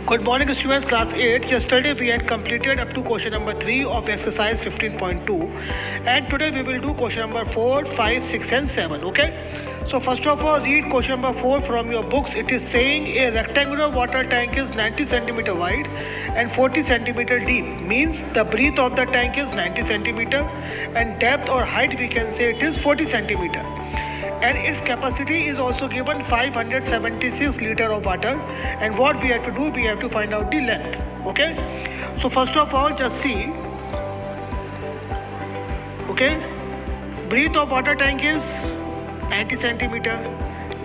Good morning students, class 8. Yesterday we had completed up to question number 3 of exercise 15.2 and today we will do question number 4, 5, 6 and 7. Okay. So first of all, read question number 4 from your books. It is saying a rectangular water tank is 90 centimeter wide and 40 centimeter deep. Means the breadth of the tank is 90 centimeter and depth or height we can say it is 40 centimeter. And its capacity is also given 576 liter of water, and what we have to do, we have to find out the length. Okay, so first of all just see. Okay, breadth of water tank is 90 centimeter,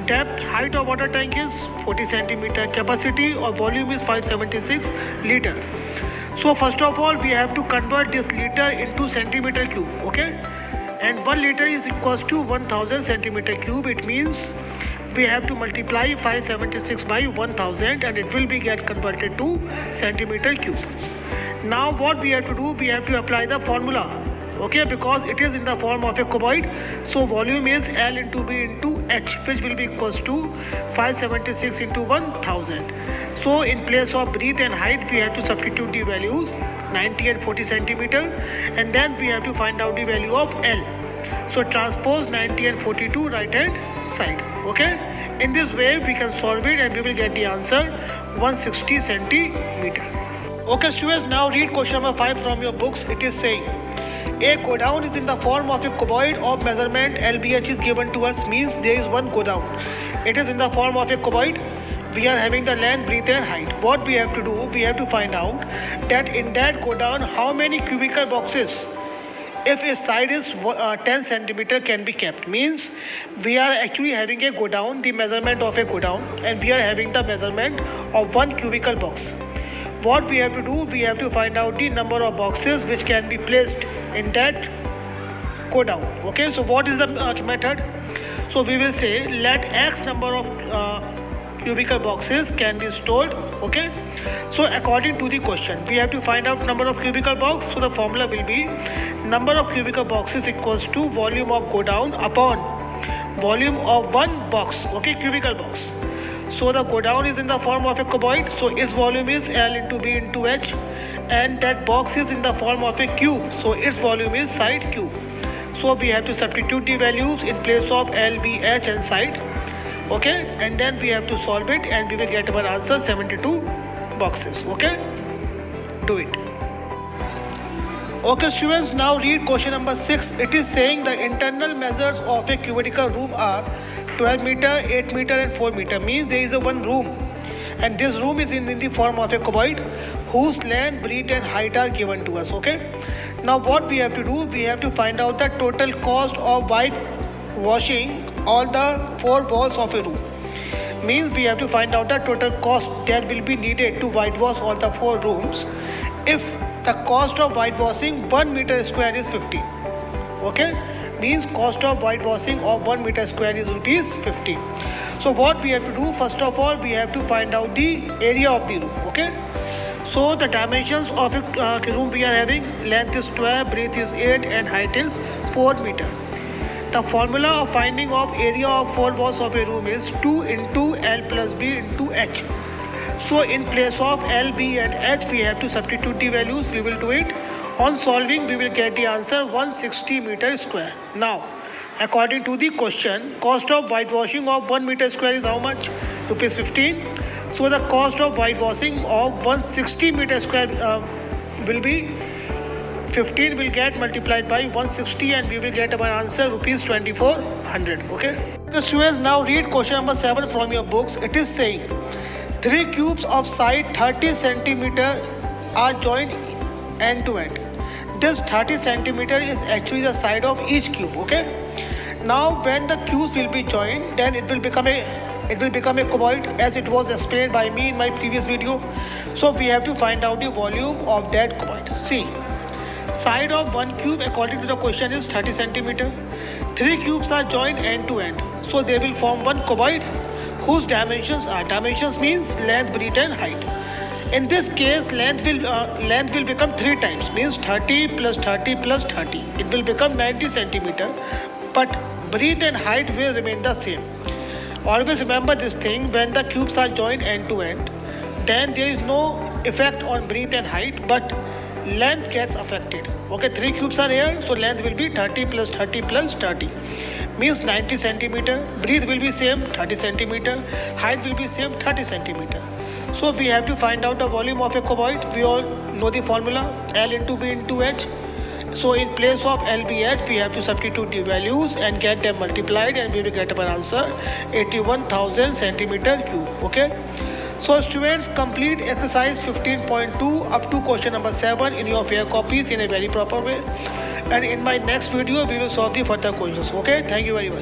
depth, height of water tank is 40 centimeter, capacity or volume is 576 liter. So first of all we have to convert this liter into centimeter cube. Okay, and 1 liter is equals to 1000 centimeter cube. It means we have to multiply 576 by 1000 and it will be get converted to centimeter cube. Now what we have to do, we have to apply the formula. Okay, because it is in the form of a cuboid, so volume is L into B into H, which will be equals to 576 into 1000. So in place of breadth and height we have to substitute the values 90 and 40 centimeter, and then we have to find out the value of L. So transpose 90 and 40 to right hand side. Okay, in this way we can solve it and we will get the answer 160 centimeter. Okay students, now read question number 5 from your books. It is saying a godown is in the form of a cuboid of measurement LBH is given to us. Means there is one godown. It is in the form of a cuboid. We are having the length, breadth and height. What we have to do, we have to find out that in that godown how many cubical boxes, if a side is 10 centimeter, can be kept. Means we are actually having a godown, the measurement of a godown, and we are having the measurement of 1 cubical box. What we have to do, we have to find out the number of boxes which can be placed in that godown. Okay, so what is the method? So we will say let X number of cubical boxes can be stored. Okay, so according to the question we have to find out number of cubical box. So the formula will be number of cubical boxes equals to volume of godown upon volume of one box. Okay, cubical box. So the godown is in the form of a cuboid, so its volume is L into B into H, and that box is in the form of a cube, so its volume is side cube. So we have to substitute the values in place of L, B, H and side. Okay, and then we have to solve it and we will get our answer 72 boxes. Okay, do it. Okay students, now read question number 6. It is saying the internal measures of a cubical room are 12 meter, 8 meter and 4 meter. Means there is a one room and this room is in the form of a cuboid whose length, breadth and height are given to us. Okay, now what we have to do, we have to find out the total cost of whitewashing all the 4 walls of a room. Means we have to find out the total cost that will be needed to whitewash all the 4 rooms if the cost of whitewashing 1 meter square is 50. Okay, means cost of whitewashing of 1 meter square is rupees 50. So what we have to do, first of all we have to find out the area of the room. Okay, so the dimensions of a room we are having, length is 12, breadth is 8 and height is 4 meter. The formula of finding of area of 4 walls of a room is 2 into L plus B into H. So in place of L, B and H we have to substitute the values. We will do it. On solving we will get the answer 160 meter square. Now according to the question, cost of whitewashing of 1 meter square is how much? Rupees 15. So the cost of whitewashing of 160 meter square will be 15 will get multiplied by 160 and we will get our answer rupees 2400. Okay. The students, now read question number 7 from your books. It is saying 3 cubes of side 30 centimeter are joined end to end. This 30 centimeter is actually the side of each cube. Okay, now when the cubes will be joined, then it will become a cuboid as it was explained by me in my previous video. So we have to find out the volume of that cuboid. See, side of one cube according to the question is 30 centimeter. 3 cubes are joined end to end, so they will form one cuboid whose dimensions are, dimensions means length, breadth and height. In this case length will become 3 times, means 30 plus 30 plus 30. It will become 90 centimeter, but breadth and height will remain the same. Always remember this thing, when the cubes are joined end to end, then there is no effect on breadth and height, but length gets affected. Okay, 3 cubes are here, so length will be 30 plus 30 plus 30, means 90 centimeter. Breadth will be same, 30 centimeter. Height will be same, 30 centimeter. So we have to find out the volume of a cuboid. We all know the formula, L into B into H. So in place of LBH, we have to substitute the values and get them multiplied, and we will get our answer 81,000 centimeter cube. Okay. So students, complete exercise 15.2 up to question number 7 in your fair copies in a very proper way. And in my next video, we will solve the further questions. Okay. Thank you very much.